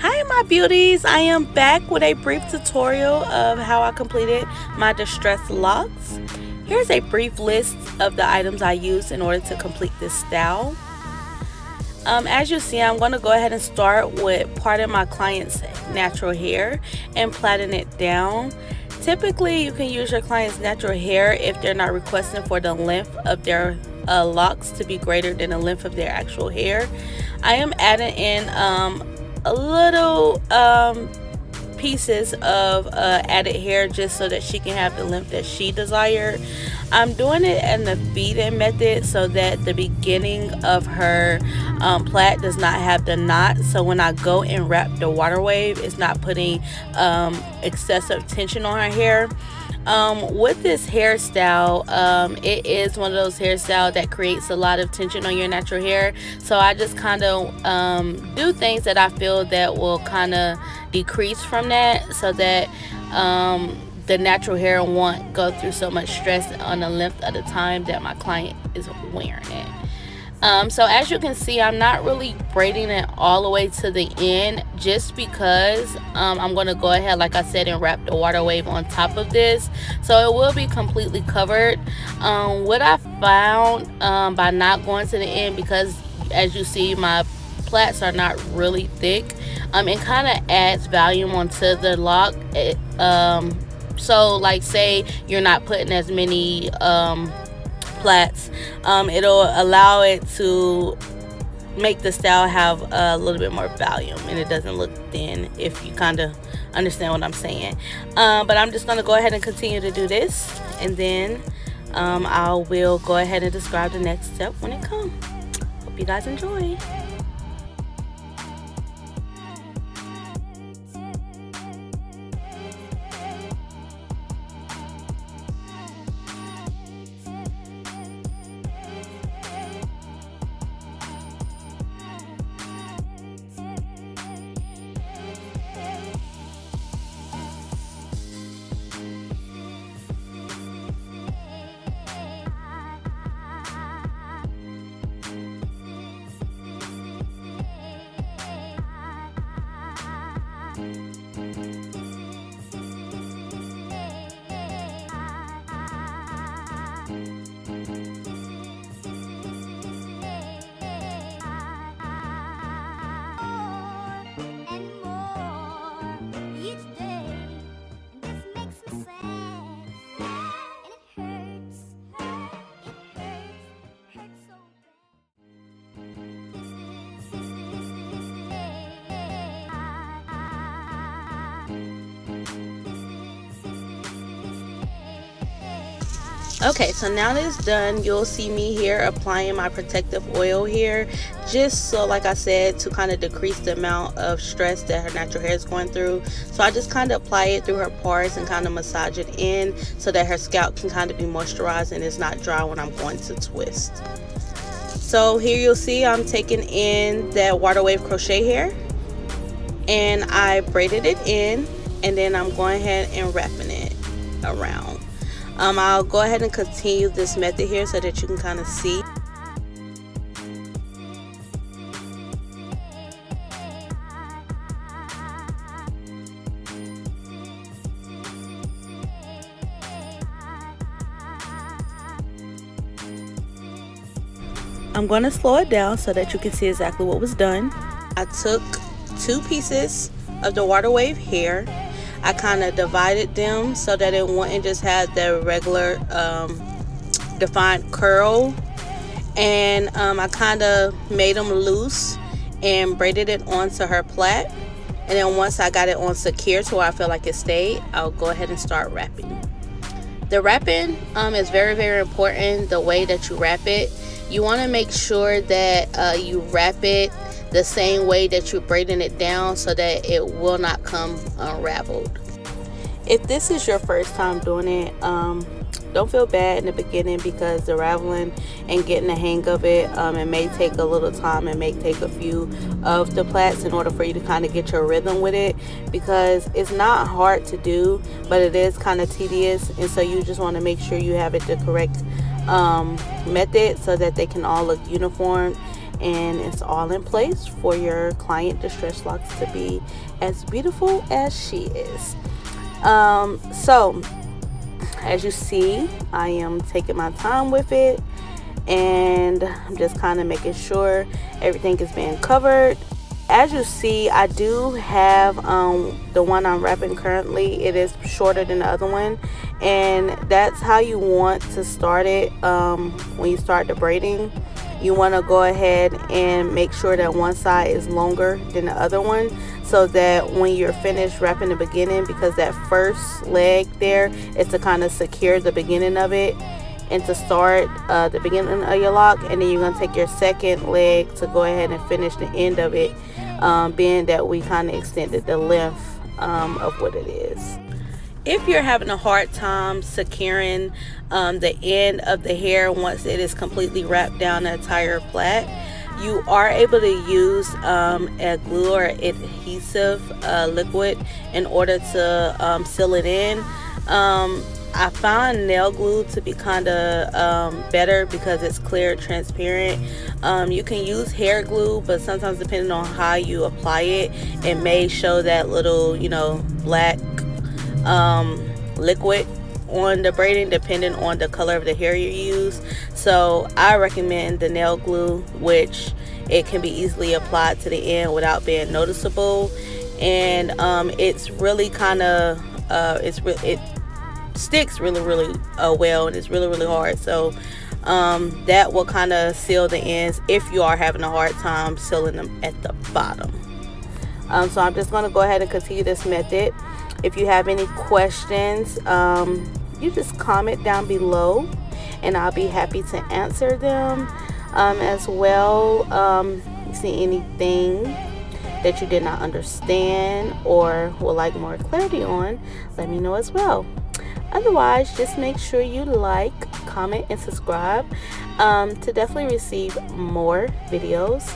Hi my beauties, I am back with a brief tutorial of how I completed my distressed locks. Here's a brief list of the items I used in order to complete this style. As you see, I'm going to go ahead and start with part of my client's natural hair and plaiting it down. Typically you can use your client's natural hair if they're not requesting for the length of their locks to be greater than the length of their actual hair. I am adding in a little pieces of added hair just so that she can have the length that she desired. I'm doing it in the feed-in method so that the beginning of her plait does not have the knot, so when I go and wrap the water wave, it's not putting excessive tension on her hair. With this hairstyle, it is one of those hairstyles that creates a lot of tension on your natural hair, so I just kind of do things that I feel that will kind of decrease from that, so that the natural hair won't go through so much stress on the length of the time that my client is wearing it. So as you can see, I'm not really braiding it all the way to the end just because I'm going to go ahead, like I said, and wrap the water wave on top of this, so it will be completely covered. What I found by not going to the end, because as you see my plaits are not really thick, it kind of adds volume onto the lock. So like say you're not putting as many plaits, it'll allow it to make the style have a little bit more volume and it doesn't look thin, if you kind of understand what I'm saying. But I'm just going to go ahead and continue to do this, and then I will go ahead and describe the next step when it comes. Hope you guys enjoy. Okay, so now that it's done, you'll see me here applying my protective oil here, just so, like I said, to kind of decrease the amount of stress that her natural hair is going through. So I just kind of apply it through her parts and kind of massage it in so that her scalp can kind of be moisturized and it's not dry when I'm going to twist. So here you'll see I'm taking in that water wave crochet hair and I braided it in, and then I'm going ahead and wrapping it around. I'll go ahead and continue this method here so that you can kind of see. I'm going to slow it down so that you can see exactly what was done. I took 2 pieces of the water wave hair. I kind of divided them so that it wouldn't just have the regular defined curl, and I kind of made them loose and braided it onto her plait, and then once I got it on secure to where I feel like it stayed, I'll go ahead and start wrapping. The wrapping is very, very important. The way that you wrap it, you want to make sure that you wrap it the same way that you're braiding it down so that it will not come unraveled. If this is your first time doing it, don't feel bad in the beginning, because the raveling and getting the hang of it, it may take a little time. It may take a few of the plaits in order for you to kind of get your rhythm with it, because it's not hard to do, but it is kind of tedious, and so you just want to make sure you have it the correct method so that they can all look uniform. and it's all in place for your client distress locks to be as beautiful as she is. So as you see, I am taking my time with it, and I'm just kind of making sure everything is being covered. As you see, I do have the one I'm wrapping currently. It is shorter than the other one, and that's how you want to start it. When you start the braiding, you want to go ahead and make sure that one side is longer than the other one, so that when you're finished wrapping the beginning, because that first leg there is to kind of secure the beginning of it and to start the beginning of your lock, and then you're going to take your second leg to go ahead and finish the end of it, being that we kind of extended the length of what it is. If you're having a hard time securing the end of the hair once it is completely wrapped down the entire plait, you are able to use a glue or adhesive liquid in order to seal it in. I find nail glue to be kind of better because it's clear, transparent. You can use hair glue, but sometimes depending on how you apply it, it may show that little, you know, black liquid on the braiding, depending on the color of the hair you use. So I recommend the nail glue, which it can be easily applied to the end without being noticeable, and it's really kind of it sticks really well, and it's really hard. So that will kind of seal the ends if you are having a hard time sealing them at the bottom. So I'm just going to go ahead and continue this method. If you have any questions, you just comment down below and I'll be happy to answer them. As well, you see anything that you did not understand or would like more clarity on, let me know as well. Otherwise, just make sure you like, comment, and subscribe to definitely receive more videos.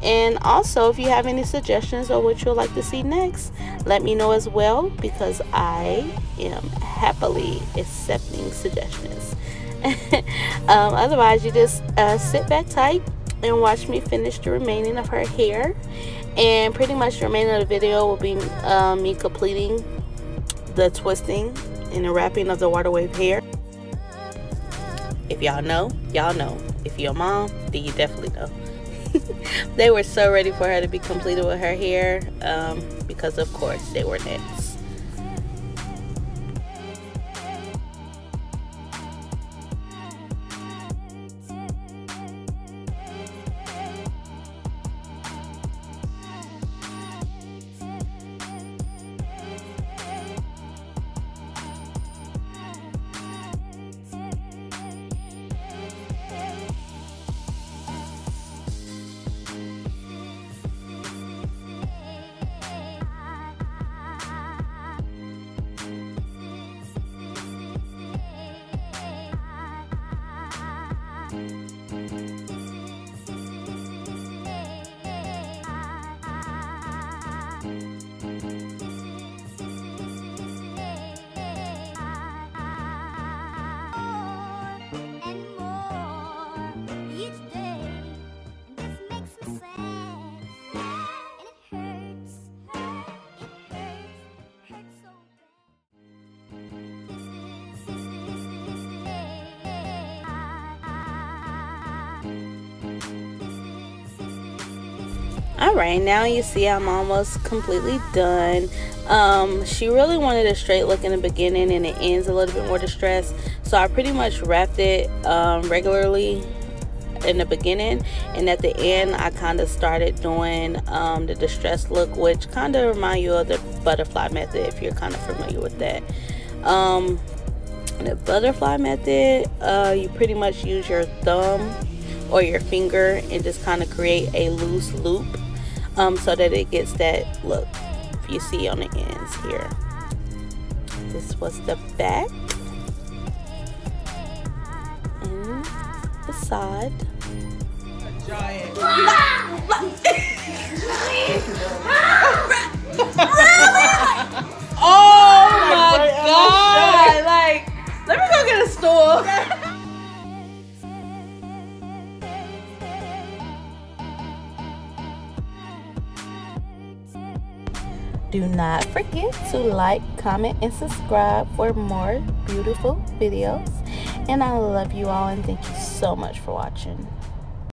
And also, if you have any suggestions or what you'd like to see next, let me know as well, because I am happily accepting suggestions. Otherwise, you just sit back tight and watch me finish the remaining of her hair, and pretty much the remaining of the video will be me completing the twisting and the wrapping of the water wave hair. If y'all know, y'all know. If you're a mom, then you definitely know. They were so ready for her to be completed with her hair, because of course they were next. Alright, now you see I'm almost completely done. She really wanted a straight look in the beginning and it ends a little bit more distressed, so I pretty much wrapped it regularly in the beginning, and at the end I kind of started doing the distressed look, which kind of remind you of the butterfly method if you're kind of familiar with that. The butterfly method, you pretty much use your thumb or your finger and just kind of create a loose loop, so that it gets that look you see on the ends here. This was the back and the side. Oh my god! Like, let me go get a stool. Do not forget to like, comment, and subscribe for more beautiful videos. And I love you all and thank you so much for watching.